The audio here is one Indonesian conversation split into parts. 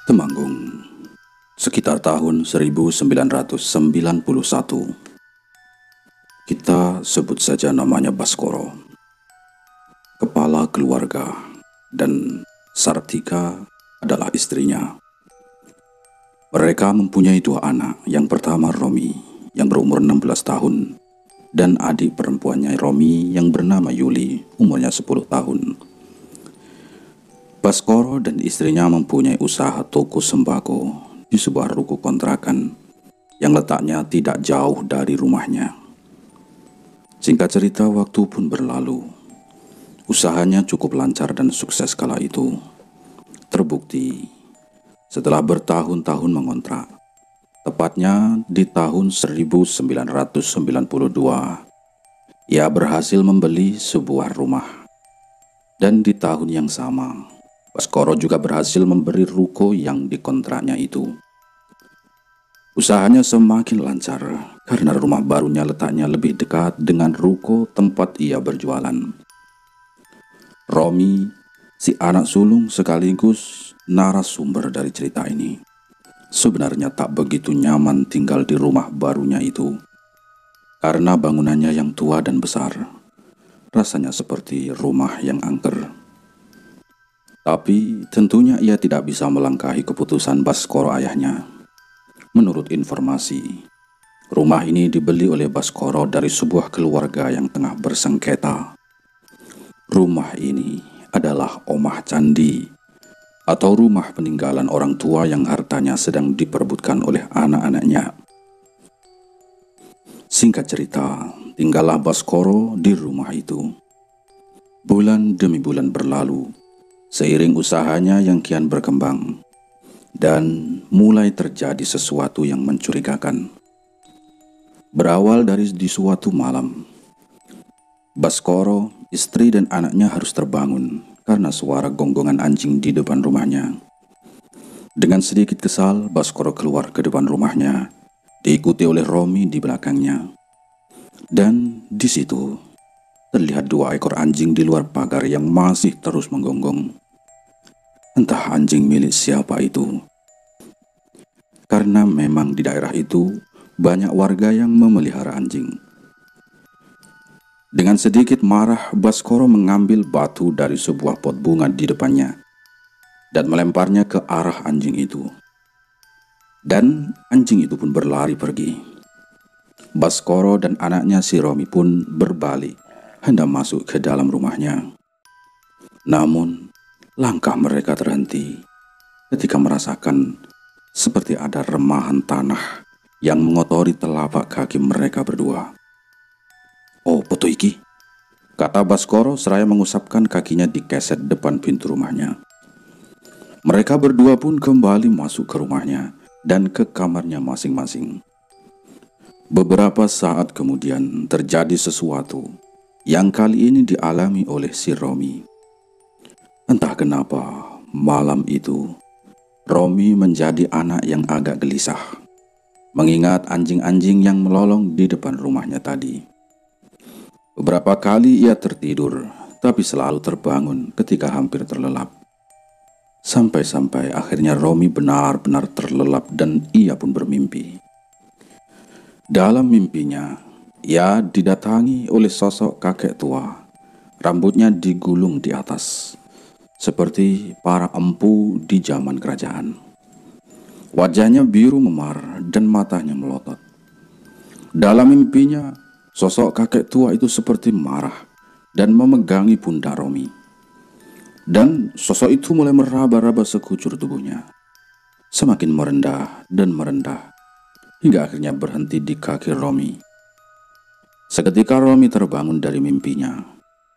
Temanggung, sekitar tahun 1991. Kita sebut saja namanya Baskoro, kepala keluarga, dan Sartika adalah istrinya. Mereka mempunyai dua anak. Yang pertama Romi yang berumur 16 tahun dan adik perempuannya Romi yang bernama Yuli, umurnya 10 tahun. Baskoro dan istrinya mempunyai usaha toko sembako di sebuah ruko kontrakan yang letaknya tidak jauh dari rumahnya. Singkat cerita, waktu pun berlalu. Usahanya cukup lancar dan sukses kala itu. Terbukti setelah bertahun-tahun mengontrak, tepatnya di tahun 1992, ia berhasil membeli sebuah rumah. Dan di tahun yang sama, Baskoro juga berhasil memberi ruko yang dikontraknya itu. Usahanya semakin lancar karena rumah barunya letaknya lebih dekat dengan ruko tempat ia berjualan. Romi, si anak sulung sekaligus narasumber dari cerita ini, sebenarnya tak begitu nyaman tinggal di rumah barunya itu. Karena bangunannya yang tua dan besar, rasanya seperti rumah yang angker. Tapi tentunya ia tidak bisa melangkahi keputusan Baskoro ayahnya. Menurut informasi, rumah ini dibeli oleh Baskoro dari sebuah keluarga yang tengah bersengketa. Rumah ini adalah Omah Candi, atau rumah peninggalan orang tua yang hartanya sedang diperebutkan oleh anak-anaknya. Singkat cerita, tinggallah Baskoro di rumah itu. Bulan demi bulan berlalu, seiring usahanya yang kian berkembang, dan mulai terjadi sesuatu yang mencurigakan. Berawal dari di suatu malam, Baskoro, istri dan anaknya harus terbangun karena suara gonggongan anjing di depan rumahnya. Dengan sedikit kesal, Baskoro keluar ke depan rumahnya, diikuti oleh Romi di belakangnya. Dan di situ terlihat dua ekor anjing di luar pagar yang masih terus menggonggong. Entah anjing milik siapa itu. Karena memang di daerah itu banyak warga yang memelihara anjing. Dengan sedikit marah, Baskoro mengambil batu dari sebuah pot bunga di depannya dan melemparnya ke arah anjing itu. Dan anjing itu pun berlari pergi. Baskoro dan anaknya si Romi pun berbalik hendak masuk ke dalam rumahnya. Namun, langkah mereka terhenti ketika merasakan seperti ada remahan tanah yang mengotori telapak kaki mereka berdua. "Oh, poto iki," kata Baskoro seraya mengusapkan kakinya di keset depan pintu rumahnya. Mereka berdua pun kembali masuk ke rumahnya dan ke kamarnya masing-masing. Beberapa saat kemudian terjadi sesuatu yang kali ini dialami oleh si Romi. Entah kenapa malam itu Romi menjadi anak yang agak gelisah, mengingat anjing-anjing yang melolong di depan rumahnya tadi. Beberapa kali ia tertidur, tapi selalu terbangun ketika hampir terlelap. Sampai-sampai akhirnya Romi benar-benar terlelap dan ia pun bermimpi. Dalam mimpinya, ia didatangi oleh sosok kakek tua, rambutnya digulung di atas, seperti para empu di zaman kerajaan. Wajahnya biru memar dan matanya melotot. Dalam mimpinya, sosok kakek tua itu seperti marah dan memegangi pundak Romi. Dan sosok itu mulai meraba-raba sekujur tubuhnya, semakin merendah dan merendah, hingga akhirnya berhenti di kaki Romi. Seketika Romi terbangun dari mimpinya,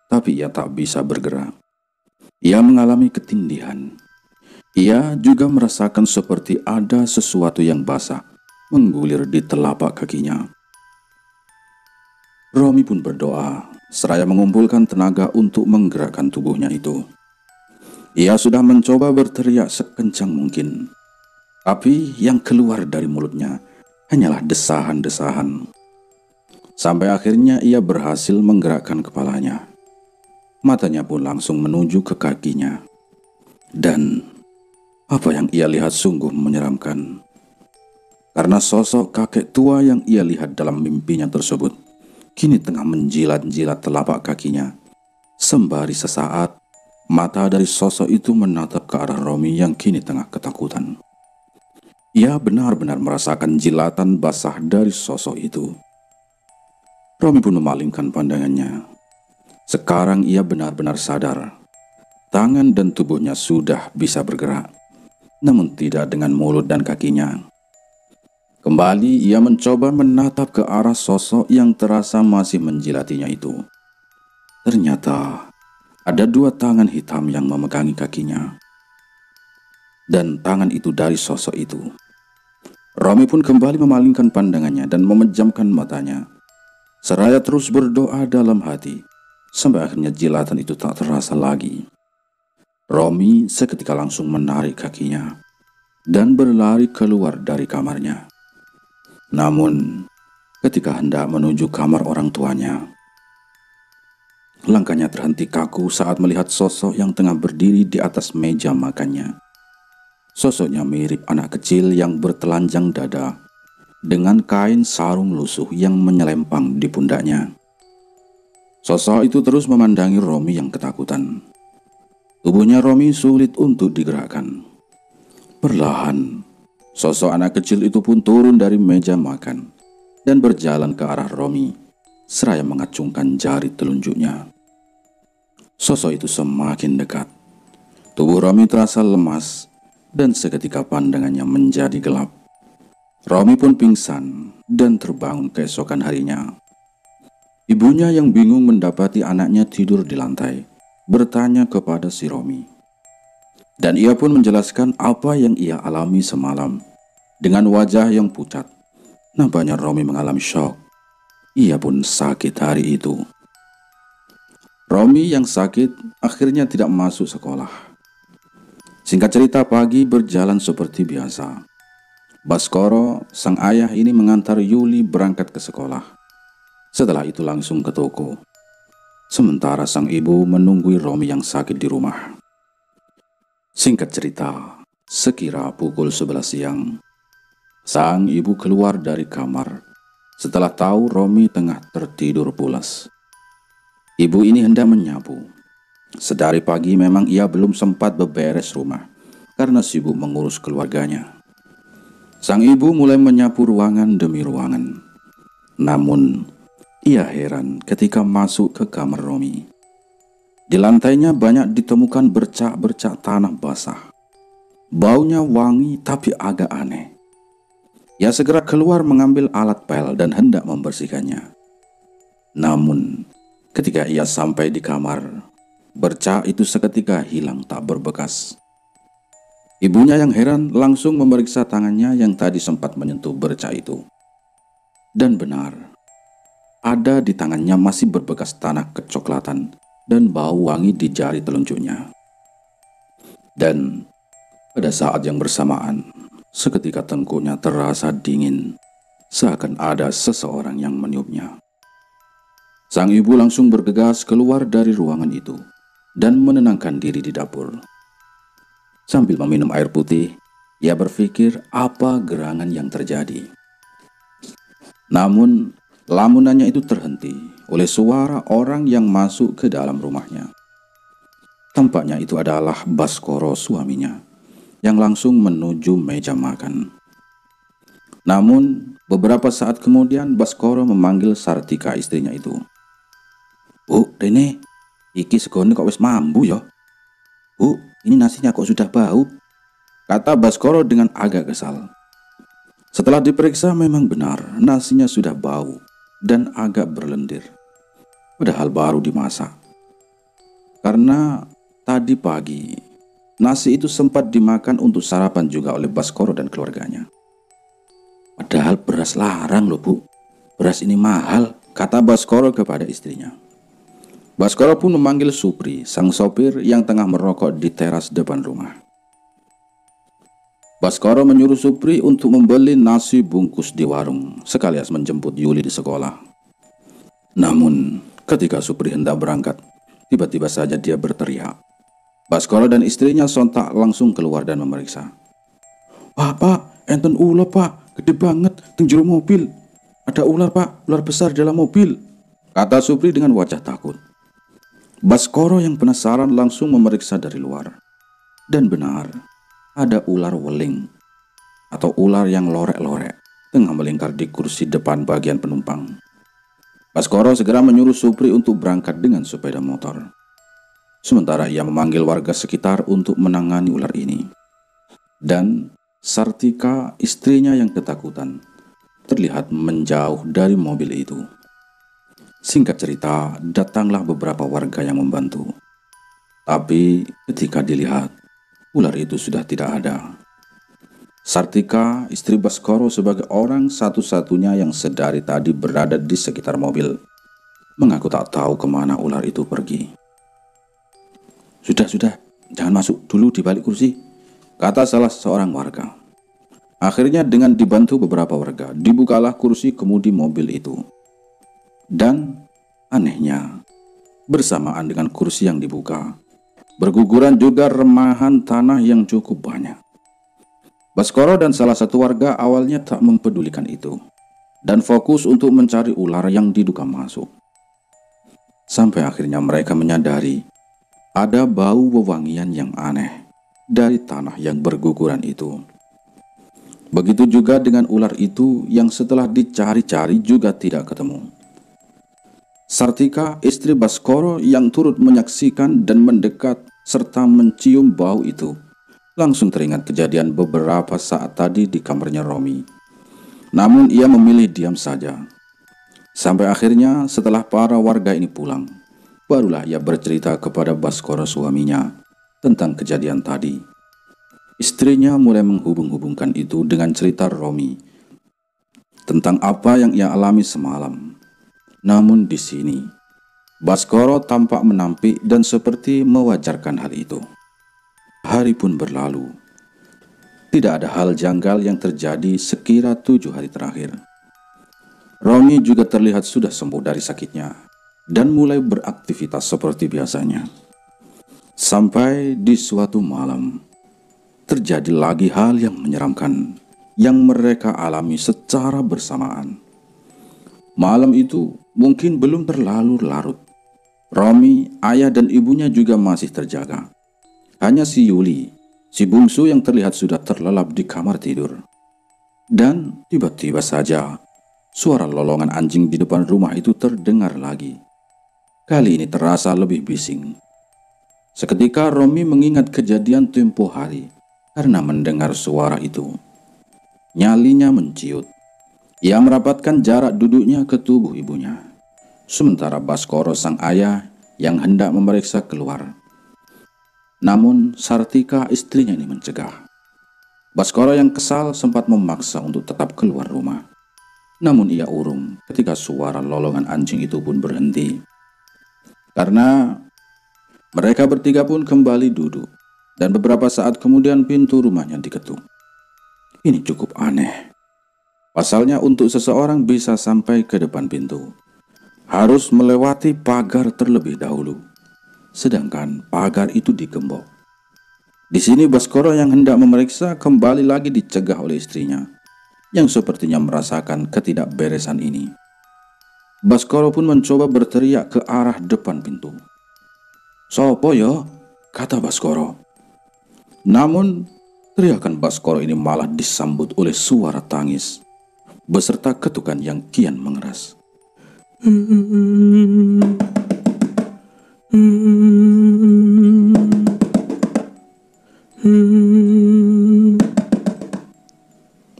tapi ia tak bisa bergerak. Ia mengalami ketindihan. Ia juga merasakan seperti ada sesuatu yang basah menggulir di telapak kakinya. Romi pun berdoa, seraya mengumpulkan tenaga untuk menggerakkan tubuhnya itu. Ia sudah mencoba berteriak sekencang mungkin, tapi yang keluar dari mulutnya hanyalah desahan-desahan. Sampai akhirnya ia berhasil menggerakkan kepalanya. Matanya pun langsung menuju ke kakinya. Dan Apa yang ia lihat sungguh menyeramkan, karena sosok kakek tua yang ia lihat dalam mimpinya tersebut kini tengah menjilat-jilat telapak kakinya. Sembari sesaat, mata dari sosok itu menatap ke arah Romi yang kini tengah ketakutan. Ia benar-benar merasakan jilatan basah dari sosok itu. Romi pun memalingkan pandangannya. Sekarang ia benar-benar sadar. Tangan dan tubuhnya sudah bisa bergerak, namun tidak dengan mulut dan kakinya. Kembali ia mencoba menatap ke arah sosok yang terasa masih menjilatinya itu. Ternyata ada dua tangan hitam yang memegangi kakinya. Dan tangan itu dari sosok itu. Romi pun kembali memalingkan pandangannya dan memejamkan matanya. Seraya terus berdoa dalam hati, sampai akhirnya jilatan itu tak terasa lagi. Romi seketika langsung menarik kakinya dan berlari keluar dari kamarnya. Namun, ketika hendak menuju kamar orang tuanya, langkahnya terhenti kaku saat melihat sosok yang tengah berdiri di atas meja makannya. Sosoknya mirip anak kecil yang bertelanjang dada dengan kain sarung lusuh yang menyelempang di pundaknya. Sosok itu terus memandangi Romi yang ketakutan. Tubuhnya Romi sulit untuk digerakkan. Perlahan, sosok anak kecil itu pun turun dari meja makan dan berjalan ke arah Romi, seraya mengacungkan jari telunjuknya. Sosok itu semakin dekat. Tubuh Romi terasa lemas dan seketika pandangannya menjadi gelap. Romi pun pingsan dan terbangun keesokan harinya. Ibunya yang bingung mendapati anaknya tidur di lantai, bertanya kepada si Romi. Dan ia pun menjelaskan apa yang ia alami semalam. Dengan wajah yang pucat, nampaknya Romi mengalami syok. Ia pun sakit hari itu. Romi yang sakit akhirnya tidak masuk sekolah. Singkat cerita, pagi berjalan seperti biasa. Baskoro, sang ayah ini mengantar Yuli berangkat ke sekolah. Setelah itu langsung ke toko. Sementara sang ibu menunggui Romi yang sakit di rumah. Singkat cerita, sekira pukul 11 siang, sang ibu keluar dari kamar setelah tahu Romi tengah tertidur pulas. Ibu ini hendak menyapu. Sedari pagi memang ia belum sempat beberes rumah karena sibuk mengurus keluarganya. Sang ibu mulai menyapu ruangan demi ruangan. Namun, ia heran ketika masuk ke kamar Romi. Di lantainya banyak ditemukan bercak-bercak tanah basah. Baunya wangi tapi agak aneh. Ia segera keluar mengambil alat pel dan hendak membersihkannya. Namun, ketika ia sampai di kamar, bercak itu seketika hilang tak berbekas. Ibunya yang heran langsung memeriksa tangannya yang tadi sempat menyentuh bercak itu. Dan benar, ada di tangannya masih berbekas tanah kecoklatan dan bau wangi di jari telunjuknya. Dan pada saat yang bersamaan, seketika tengkuknya terasa dingin, seakan ada seseorang yang meniupnya. Sang ibu langsung bergegas keluar dari ruangan itu dan menenangkan diri di dapur. Sambil meminum air putih, ia berpikir apa gerangan yang terjadi. Namun, lamunannya itu terhenti oleh suara orang yang masuk ke dalam rumahnya. Tampaknya itu adalah Baskoro, suaminya, yang langsung menuju meja makan. Namun, beberapa saat kemudian Baskoro memanggil Sartika, istrinya itu. "Bu, Rene, iki segone kok wis mambu ya? Bu, ini nasinya kok sudah bau?" kata Baskoro dengan agak kesal. Setelah diperiksa memang benar nasinya sudah bau dan agak berlendir. Padahal baru dimasak. Karena tadi pagi nasi itu sempat dimakan untuk sarapan juga oleh Baskoro dan keluarganya. "Padahal beras larang loh Bu, beras ini mahal," kata Baskoro kepada istrinya. Baskoro pun memanggil Supri, sang sopir yang tengah merokok di teras depan rumah. Baskoro menyuruh Supri untuk membeli nasi bungkus di warung, sekalian menjemput Yuli di sekolah. Namun, ketika Supri hendak berangkat, tiba-tiba saja dia berteriak. Baskoro dan istrinya sontak langsung keluar dan memeriksa. Pak, enten ular pak, gede banget, teng jero mobil. Ada ular pak, ular besar dalam mobil, kata Supri dengan wajah takut. Baskoro yang penasaran langsung memeriksa dari luar. Dan benar, ada ular weling atau ular yang lorek-lorek tengah melingkar di kursi depan bagian penumpang. Baskoro segera menyuruh Supri untuk berangkat dengan sepeda motor. Sementara ia memanggil warga sekitar untuk menangani ular ini. Dan Sartika, istrinya yang ketakutan, terlihat menjauh dari mobil itu. Singkat cerita, datanglah beberapa warga yang membantu. Tapi ketika dilihat, ular itu sudah tidak ada. Sartika, istri Baskoro sebagai orang satu-satunya yang sedari tadi berada di sekitar mobil, mengaku tak tahu kemana ular itu pergi. Sudah, jangan masuk dulu di balik kursi, kata salah seorang warga. Akhirnya dengan dibantu beberapa warga, dibukalah kursi kemudi mobil itu. Dan anehnya, bersamaan dengan kursi yang dibuka, berguguran juga remahan tanah yang cukup banyak. Baskoro dan salah satu warga awalnya tak mempedulikan itu, dan fokus untuk mencari ular yang diduga masuk. Sampai akhirnya mereka menyadari ada bau wewangian yang aneh dari tanah yang berguguran itu. Begitu juga dengan ular itu yang setelah dicari-cari juga tidak ketemu. Sartika, istri Baskoro yang turut menyaksikan dan mendekat serta mencium bau itu, langsung teringat kejadian beberapa saat tadi di kamarnya Romi. Namun ia memilih diam saja. Sampai akhirnya setelah para warga ini pulang, barulah ia bercerita kepada Baskoro suaminya tentang kejadian tadi. Istrinya mulai menghubung-hubungkan itu dengan cerita Romi tentang apa yang ia alami semalam. Namun di sini, Baskoro tampak menampik dan seperti mewajarkan hal itu. Hari pun berlalu. Tidak ada hal janggal yang terjadi sekira 7 hari terakhir. Romi juga terlihat sudah sembuh dari sakitnya dan mulai beraktivitas seperti biasanya. Sampai di suatu malam, terjadi lagi hal yang menyeramkan yang mereka alami secara bersamaan. Malam itu mungkin belum terlalu larut. Romi, ayah dan ibunya juga masih terjaga. Hanya si Yuli, si bungsu yang terlihat sudah terlelap di kamar tidur. Dan tiba-tiba saja, suara lolongan anjing di depan rumah itu terdengar lagi. Kali ini terasa lebih bising. Seketika Romi mengingat kejadian tempo hari karena mendengar suara itu. Nyalinya menciut. Ia merapatkan jarak duduknya ke tubuh ibunya. Sementara Baskoro sang ayah yang hendak memeriksa keluar. Namun Sartika, istrinya ini mencegah. Baskoro yang kesal sempat memaksa untuk tetap keluar rumah. Namun ia urung ketika suara lolongan anjing itu pun berhenti. Karena mereka bertiga pun kembali duduk. Dan beberapa saat kemudian pintu rumahnya diketuk. Ini cukup aneh. Pasalnya untuk seseorang bisa sampai ke depan pintu, harus melewati pagar terlebih dahulu. Sedangkan pagar itu digembok. Di sini Baskoro yang hendak memeriksa kembali lagi dicegah oleh istrinya, yang sepertinya merasakan ketidakberesan ini. Baskoro pun mencoba berteriak ke arah depan pintu. "Sopo yo?" kata Baskoro. Namun teriakan Baskoro ini malah disambut oleh suara tangis beserta ketukan yang kian mengeras.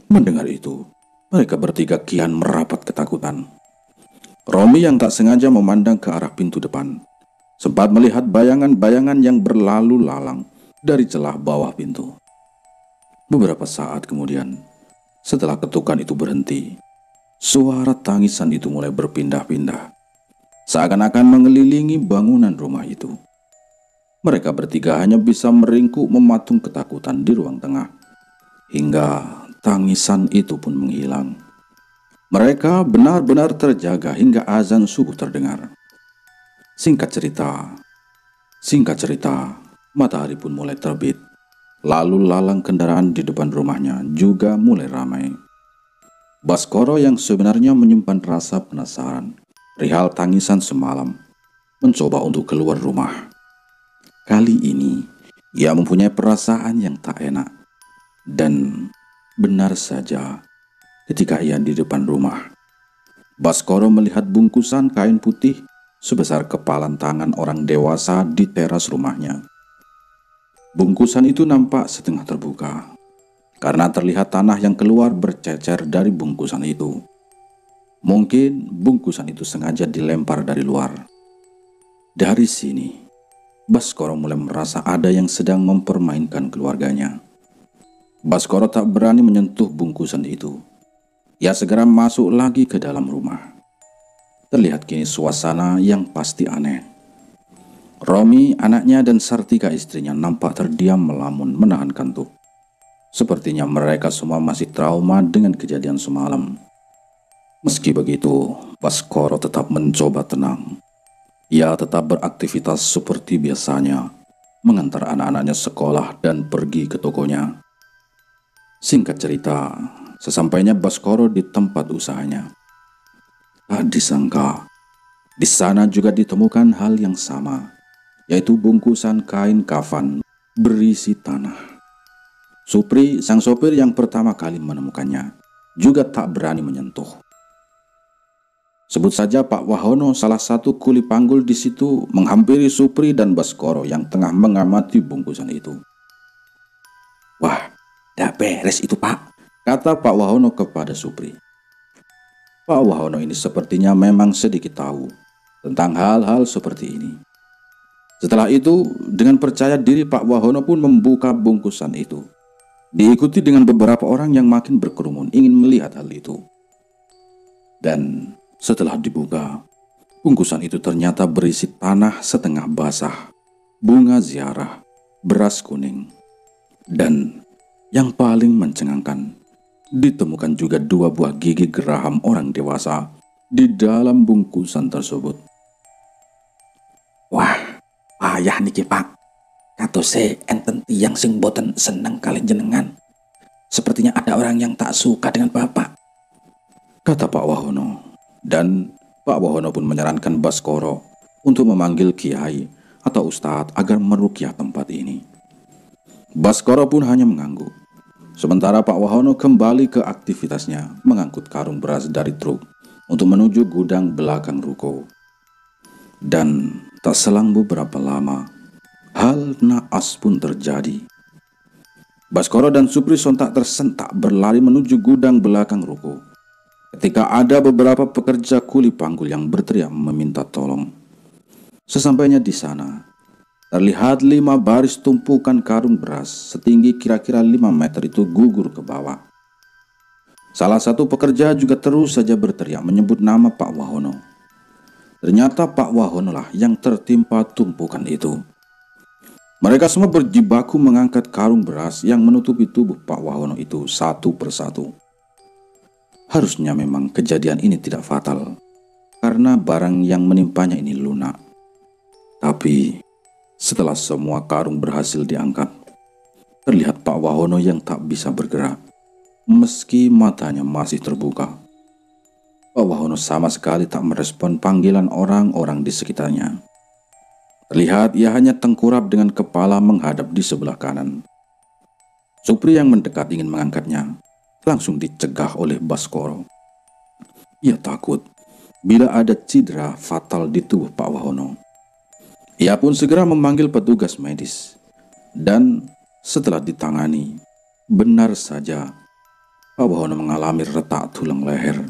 Mendengar itu, mereka bertiga kian merapat ketakutan. Romi yang tak sengaja memandang ke arah pintu depan, sempat melihat bayangan-bayangan yang berlalu lalang dari celah bawah pintu. Beberapa saat kemudian, setelah ketukan itu berhenti, suara tangisan itu mulai berpindah-pindah, seakan-akan mengelilingi bangunan rumah itu. Mereka bertiga hanya bisa meringkuk mematung ketakutan di ruang tengah, hingga tangisan itu pun menghilang. Mereka benar-benar terjaga hingga azan subuh terdengar. Singkat cerita, Matahari pun mulai terbit. Lalu lalang kendaraan di depan rumahnya juga mulai ramai. Baskoro yang sebenarnya menyimpan rasa penasaran perihal tangisan semalam mencoba untuk keluar rumah. Kali ini ia mempunyai perasaan yang tak enak. Dan benar saja, ketika ia di depan rumah, Baskoro melihat bungkusan kain putih sebesar kepalan tangan orang dewasa di teras rumahnya. Bungkusan itu nampak setengah terbuka, karena terlihat tanah yang keluar bercecer dari bungkusan itu. Mungkin bungkusan itu sengaja dilempar dari luar. Dari sini, Baskoro mulai merasa ada yang sedang mempermainkan keluarganya. Baskoro tak berani menyentuh bungkusan itu. Ia segera masuk lagi ke dalam rumah. Terlihat kini suasana yang pasti aneh. Romi, anaknya, dan Sartika istrinya nampak terdiam melamun menahan kantuk. Sepertinya mereka semua masih trauma dengan kejadian semalam. Meski begitu, Baskoro tetap mencoba tenang. Ia tetap beraktivitas seperti biasanya, mengantar anak-anaknya sekolah dan pergi ke tokonya. Singkat cerita, sesampainya Baskoro di tempat usahanya, tak disangka di sana juga ditemukan hal yang sama, yaitu bungkusan kain kafan berisi tanah. Supri, sang sopir yang pertama kali menemukannya, juga tak berani menyentuh. Sebut saja Pak Wahono, salah satu kuli panggul di situ, menghampiri Supri dan Baskoro yang tengah mengamati bungkusan itu. "Wah, dak beres itu, Pak," kata Pak Wahono kepada Supri. Pak Wahono ini sepertinya memang sedikit tahu tentang hal-hal seperti ini. Setelah itu, dengan percaya diri Pak Wahono pun membuka bungkusan itu. Diikuti dengan beberapa orang yang makin berkerumun ingin melihat hal itu. Dan setelah dibuka, bungkusan itu ternyata berisi tanah setengah basah, bunga ziarah, beras kuning, dan yang paling mencengangkan, ditemukan juga 2 buah gigi geraham orang dewasa di dalam bungkusan tersebut. "Wah, payah niki, Pak. Katose enten tiyang sing boten seneng kali jenengan. Sepertinya ada orang yang tak suka dengan Bapak," kata Pak Wahono. Dan Pak Wahono pun menyarankan Baskoro untuk memanggil kiai atau ustadz agar meruqyah tempat ini. Baskoro pun hanya mengangguk. Sementara Pak Wahono kembali ke aktivitasnya mengangkut karung beras dari truk untuk menuju gudang belakang ruko. Dan tak selang beberapa lama, hal naas pun terjadi. Baskoro dan Supri sontak tersentak berlari menuju gudang belakang ruko. Ketika ada beberapa pekerja kuli panggul yang berteriak meminta tolong. Sesampainya di sana, terlihat 5 baris tumpukan karung beras setinggi kira-kira 5 meter itu gugur ke bawah. Salah satu pekerja juga terus saja berteriak menyebut nama Pak Wahono. Ternyata Pak Wahono lah yang tertimpa tumpukan itu. Mereka semua berjibaku mengangkat karung beras yang menutupi tubuh Pak Wahono itu satu persatu. Harusnya memang kejadian ini tidak fatal, karena barang yang menimpanya ini lunak. Tapi setelah semua karung berhasil diangkat, terlihat Pak Wahono yang tak bisa bergerak, meski matanya masih terbuka. Pak Wahono sama sekali tak merespon panggilan orang-orang di sekitarnya. Terlihat ia hanya tengkurap dengan kepala menghadap di sebelah kanan. Supri yang mendekat ingin mengangkatnya, langsung dicegah oleh Baskoro. Ia takut bila ada cedera fatal di tubuh Pak Wahono. Ia pun segera memanggil petugas medis. Dan setelah ditangani, benar saja Pak Wahono mengalami retak tulang leher.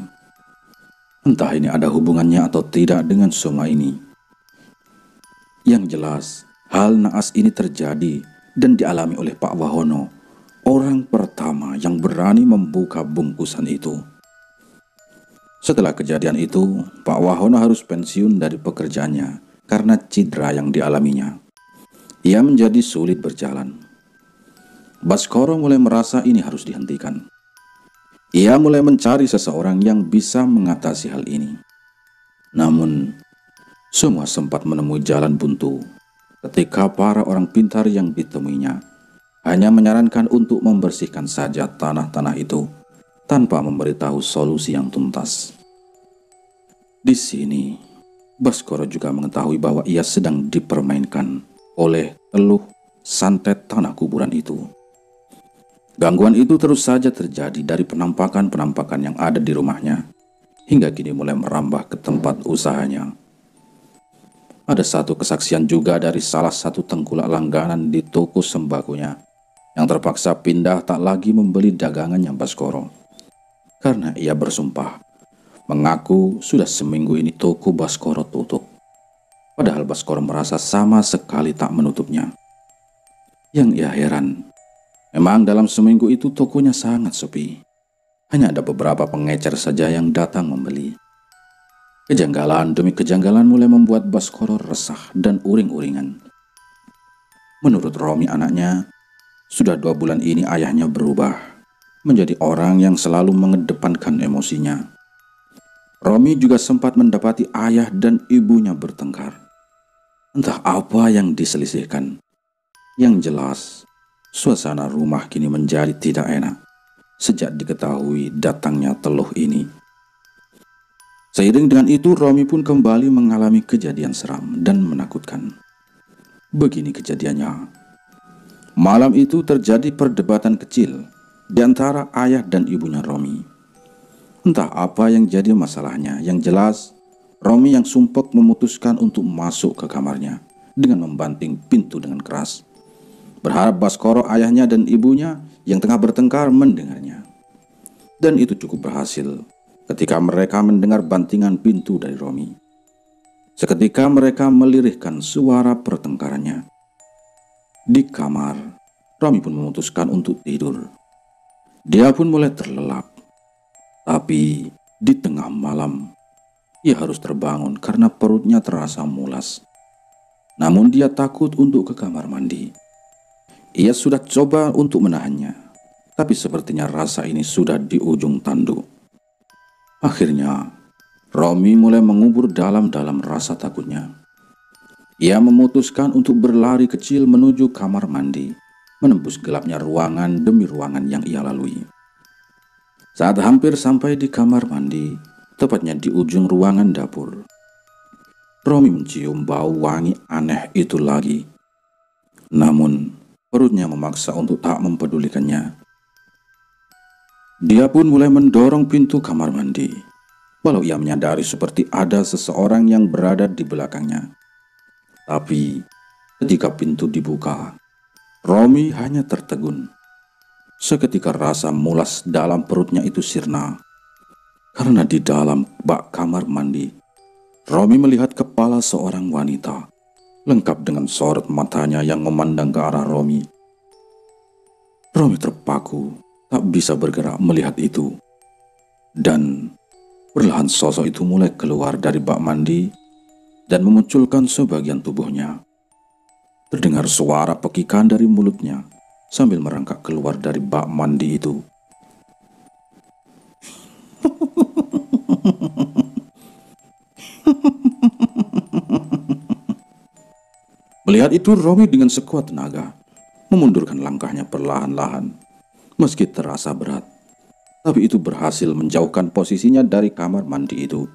Entah ini ada hubungannya atau tidak dengan semua ini. Yang jelas, hal naas ini terjadi dan dialami oleh Pak Wahono, orang pertama yang berani membuka bungkusan itu. Setelah kejadian itu, Pak Wahono harus pensiun dari pekerjaannya karena cedera yang dialaminya. Ia menjadi sulit berjalan. Baskoro mulai merasa ini harus dihentikan. Ia mulai mencari seseorang yang bisa mengatasi hal ini. Namun, semua sempat menemui jalan buntu ketika para orang pintar yang ditemuinya hanya menyarankan untuk membersihkan saja tanah-tanah itu tanpa memberitahu solusi yang tuntas. Di sini, Baskoro juga mengetahui bahwa ia sedang dipermainkan oleh teluh santet tanah kuburan itu. Gangguan itu terus saja terjadi dari penampakan-penampakan yang ada di rumahnya, hingga kini mulai merambah ke tempat usahanya. Ada satu kesaksian juga dari salah satu tengkulak langganan di toko sembakonya, yang terpaksa pindah tak lagi membeli dagangannya Baskoro, karena ia bersumpah, mengaku sudah seminggu ini toko Baskoro tutup. Padahal Baskoro merasa sama sekali tak menutupnya. Yang ia heran, memang dalam seminggu itu tokonya sangat sepi. Hanya ada beberapa pengecer saja yang datang membeli. Kejanggalan demi kejanggalan mulai membuat Baskoro resah dan uring-uringan. Menurut Romi anaknya, sudah 2 bulan ini ayahnya berubah menjadi orang yang selalu mengedepankan emosinya. Romi juga sempat mendapati ayah dan ibunya bertengkar. Entah apa yang diselisihkan. Yang jelas, suasana rumah kini menjadi tidak enak sejak diketahui datangnya teluh ini. Seiring dengan itu, Romi pun kembali mengalami kejadian seram dan menakutkan. Begini kejadiannya. Malam itu terjadi perdebatan kecil di antara ayah dan ibunya Romi. Entah apa yang jadi masalahnya, yang jelas Romi yang sumpek memutuskan untuk masuk ke kamarnya dengan membanting pintu dengan keras, berharap Baskoro ayahnya dan ibunya yang tengah bertengkar mendengarnya. Dan itu cukup berhasil ketika mereka mendengar bantingan pintu dari Romi. Seketika mereka melirihkan suara pertengkarannya. Di kamar, Romi pun memutuskan untuk tidur. Dia pun mulai terlelap. Tapi di tengah malam, ia harus terbangun karena perutnya terasa mulas. Namun dia takut untuk ke kamar mandi. Ia sudah coba untuk menahannya, tapi sepertinya rasa ini sudah di ujung tanduk. Akhirnya, Romi mulai mengubur dalam-dalam rasa takutnya. Ia memutuskan untuk berlari kecil menuju kamar mandi, menembus gelapnya ruangan demi ruangan yang ia lalui. Saat hampir sampai di kamar mandi, tepatnya di ujung ruangan dapur, Romi mencium bau wangi aneh itu lagi. Namun, perutnya memaksa untuk tak mempedulikannya. Dia pun mulai mendorong pintu kamar mandi, walau ia menyadari seperti ada seseorang yang berada di belakangnya. Tapi, ketika pintu dibuka, Romi hanya tertegun. Seketika rasa mulas dalam perutnya itu sirna, karena di dalam bak kamar mandi, Romi melihat kepala seorang wanita, lengkap dengan sorot matanya yang memandang ke arah Romi. Romi terpaku, tak bisa bergerak melihat itu. Dan perlahan sosok itu mulai keluar dari bak mandi dan memunculkan sebagian tubuhnya. Terdengar suara pekikan dari mulutnya sambil merangkak keluar dari bak mandi itu. Melihat itu, Romi dengan sekuat tenaga memundurkan langkahnya perlahan-lahan. Meski terasa berat, tapi itu berhasil menjauhkan posisinya dari kamar mandi itu.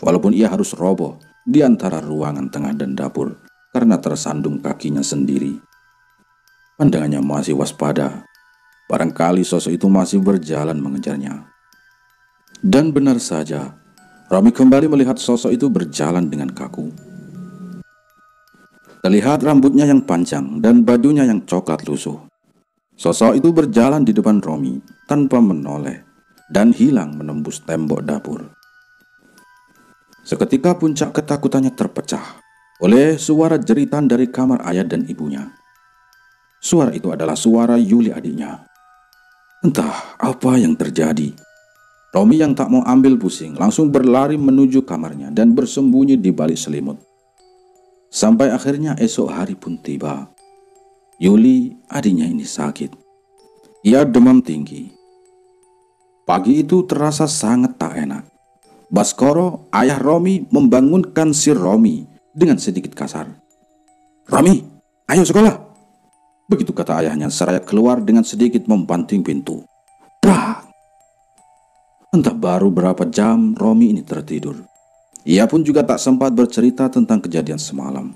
Walaupun ia harus roboh di antara ruangan tengah dan dapur karena tersandung kakinya sendiri. Pandangannya masih waspada. Barangkali sosok itu masih berjalan mengejarnya. Dan benar saja, Romi kembali melihat sosok itu berjalan dengan kaku. Terlihat rambutnya yang panjang dan bajunya yang coklat lusuh. Sosok itu berjalan di depan Romi tanpa menoleh dan hilang menembus tembok dapur. Seketika puncak ketakutannya terpecah oleh suara jeritan dari kamar ayah dan ibunya. Suara itu adalah suara Yuli adiknya. Entah apa yang terjadi. Romi yang tak mau ambil pusing langsung berlari menuju kamarnya dan bersembunyi di balik selimut. Sampai akhirnya esok hari pun tiba. Yuli, adiknya ini sakit. Ia demam tinggi. Pagi itu terasa sangat tak enak. Baskoro, ayah Romi, membangunkan si Romi dengan sedikit kasar. "Romi, ayo sekolah!" Begitu kata ayahnya seraya keluar dengan sedikit membanting pintu. Brak! Entah baru berapa jam Romi ini tertidur. Ia pun juga tak sempat bercerita tentang kejadian semalam.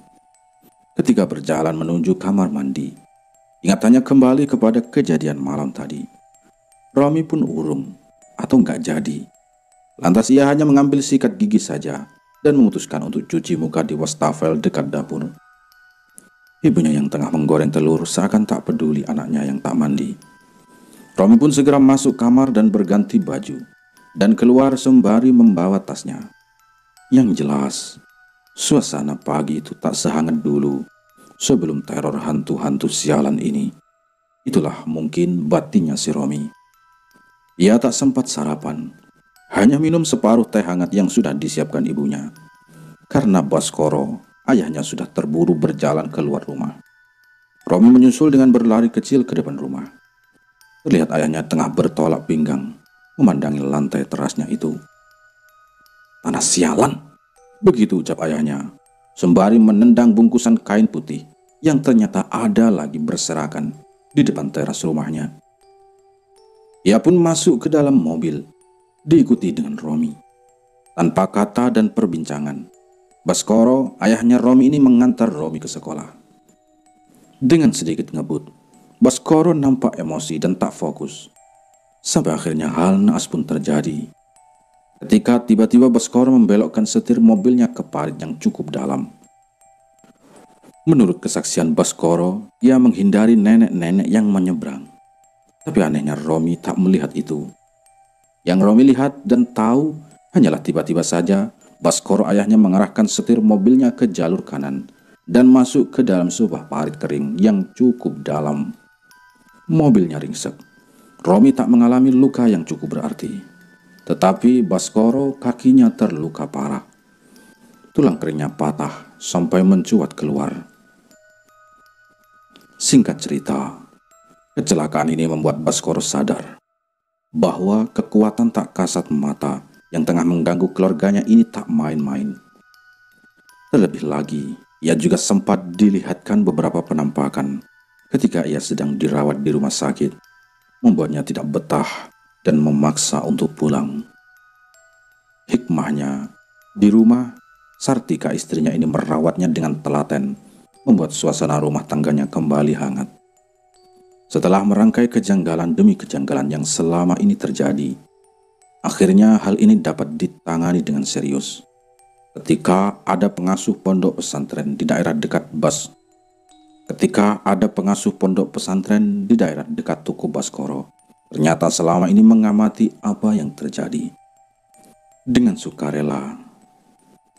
Ketika berjalan menuju kamar mandi, ingatannya kembali kepada kejadian malam tadi. Romi pun urung atau nggak jadi. Lantas ia hanya mengambil sikat gigi saja dan memutuskan untuk cuci muka di wastafel dekat dapur. Ibunya yang tengah menggoreng telur seakan tak peduli anaknya yang tak mandi. Romi pun segera masuk kamar dan berganti baju dan keluar sembari membawa tasnya. Yang jelas, suasana pagi itu tak sehangat dulu sebelum teror hantu-hantu sialan ini. Itulah mungkin batinnya si Romi. Ia tak sempat sarapan, hanya minum separuh teh hangat yang sudah disiapkan ibunya. Karena Baskoro, ayahnya sudah terburu berjalan keluar rumah. Romi menyusul dengan berlari kecil ke depan rumah. Terlihat ayahnya tengah bertolak pinggang, memandangi lantai terasnya itu. "Tanah sialan!" begitu ucap ayahnya, sembari menendang bungkusan kain putih yang ternyata ada lagi berserakan di depan teras rumahnya. Ia pun masuk ke dalam mobil, diikuti dengan Romi. Tanpa kata dan perbincangan, Baskoro, ayahnya Romi ini mengantar Romi ke sekolah. Dengan sedikit ngebut, Baskoro nampak emosi dan tak fokus. Sampai akhirnya hal naas pun terjadi. Ketika tiba-tiba Baskoro membelokkan setir mobilnya ke parit yang cukup dalam. Menurut kesaksian Baskoro, ia menghindari nenek-nenek yang menyeberang. Tapi anehnya Romi tak melihat itu. Yang Romi lihat dan tahu hanyalah tiba-tiba saja Baskoro ayahnya mengarahkan setir mobilnya ke jalur kanan dan masuk ke dalam sebuah parit kering yang cukup dalam. Mobilnya ringsek. Romi tak mengalami luka yang cukup berarti. Tetapi Baskoro kakinya terluka parah. Tulang keringnya patah sampai mencuat keluar. Singkat cerita, kecelakaan ini membuat Baskoro sadar bahwa kekuatan tak kasat mata yang tengah mengganggu keluarganya ini tak main-main. Terlebih lagi, ia juga sempat dilihatkan beberapa penampakan ketika ia sedang dirawat di rumah sakit, membuatnya tidak betah dan memaksa untuk pulang. Hikmahnya, di rumah, Sartika istrinya ini merawatnya dengan telaten, membuat suasana rumah tangganya kembali hangat. Setelah merangkai kejanggalan demi kejanggalan yang selama ini terjadi, akhirnya hal ini dapat ditangani dengan serius. Ketika ada pengasuh pondok pesantren di daerah dekat Tuku Baskoro, ternyata selama ini mengamati apa yang terjadi. Dengan sukarela,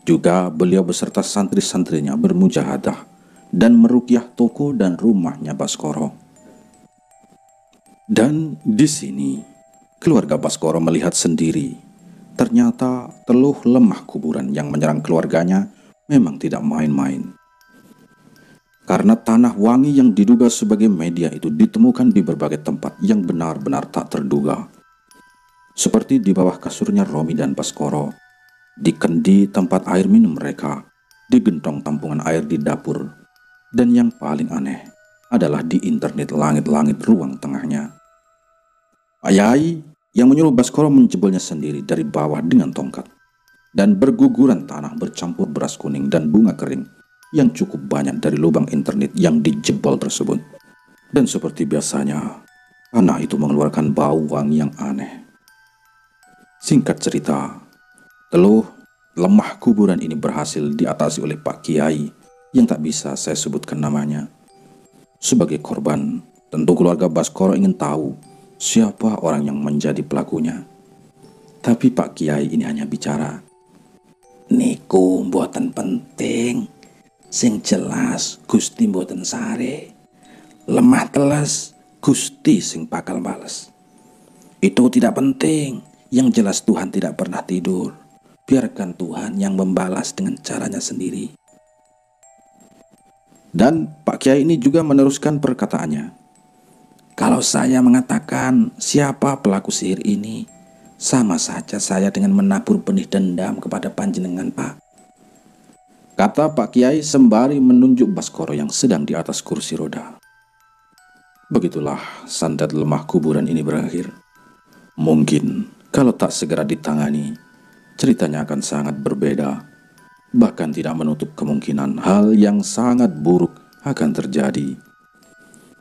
juga beliau beserta santri-santrinya bermujahadah dan meruqyah toko dan rumahnya Baskoro. Dan di sini, keluarga Baskoro melihat sendiri, ternyata teluh lemah kuburan yang menyerang keluarganya memang tidak main-main. Karena tanah wangi yang diduga sebagai media itu ditemukan di berbagai tempat yang benar-benar tak terduga. Seperti di bawah kasurnya Romi dan Baskoro, di kendi tempat air minum mereka, di gentong tampungan air di dapur, dan yang paling aneh adalah di internet langit-langit ruang tengahnya. Pak Yai yang menyuruh Baskoro menjebolnya sendiri dari bawah dengan tongkat, dan berguguran tanah bercampur beras kuning dan bunga kering yang cukup banyak dari lubang internet yang dijebol tersebut. Dan seperti biasanya, tanah itu mengeluarkan bau wangi yang aneh. Singkat cerita, teluh lemah kuburan ini berhasil diatasi oleh Pak Kiai yang tak bisa saya sebutkan namanya. Sebagai korban, tentu keluarga Baskoro ingin tahu siapa orang yang menjadi pelakunya. Tapi Pak Kiai ini hanya bicara, "Niku mboten penting. Sing jelas Gusti mboten sare. Lemah teles Gusti sing bakal bales. Itu tidak penting. Yang jelas Tuhan tidak pernah tidur. Biarkan Tuhan yang membalas dengan caranya sendiri." Dan Pak Kiai ini juga meneruskan perkataannya, "Kalau saya mengatakan siapa pelaku sihir ini, sama saja saya dengan menabur benih dendam kepada panjenengan, Pak. kata Pak Kiai sembari menunjuk Baskoro yang sedang di atas kursi roda. Begitulah santet lemah kuburan ini berakhir. Mungkin kalau tak segera ditangani, ceritanya akan sangat berbeda. Bahkan tidak menutup kemungkinan hal yang sangat buruk akan terjadi.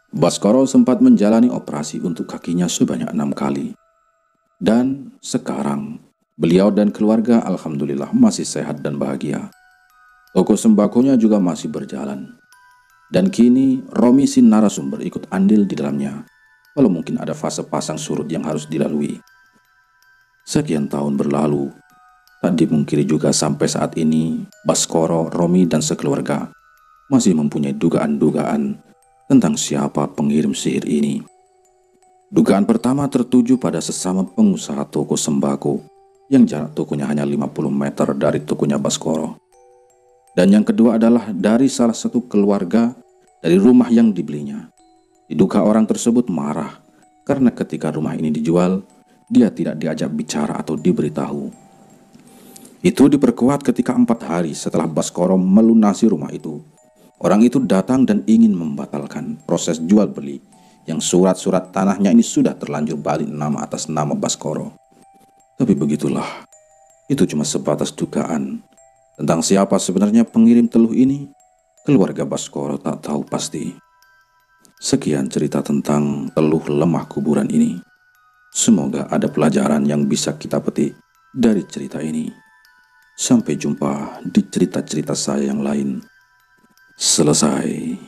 Baskoro sempat menjalani operasi untuk kakinya sebanyak 6 kali. Dan sekarang, beliau dan keluarga alhamdulillah masih sehat dan bahagia. Toko sembakonya juga masih berjalan. Dan kini Romi si narasumber ikut andil di dalamnya, walau mungkin ada fase pasang surut yang harus dilalui. Sekian tahun berlalu, tak dimungkiri juga sampai saat ini Baskoro, Romi dan sekeluarga masih mempunyai dugaan-dugaan tentang siapa pengirim sihir ini. Dugaan pertama tertuju pada sesama pengusaha toko sembako yang jarak tokonya hanya 50 meter dari tokonya Baskoro. Dan yang kedua adalah dari salah satu keluarga dari rumah yang dibelinya. Diduga orang tersebut marah karena ketika rumah ini dijual, dia tidak diajak bicara atau diberitahu. Itu diperkuat ketika 4 hari setelah Baskoro melunasi rumah itu. Orang itu datang dan ingin membatalkan proses jual beli yang surat-surat tanahnya ini sudah terlanjur balik nama atas nama Baskoro. Tapi begitulah, itu cuma sebatas dugaan. Tentang siapa sebenarnya pengirim teluh ini, keluarga Baskoro tak tahu pasti. Sekian cerita tentang teluh lemah kuburan ini. Semoga ada pelajaran yang bisa kita petik dari cerita ini. Sampai jumpa di cerita-cerita saya yang lain. Selesai.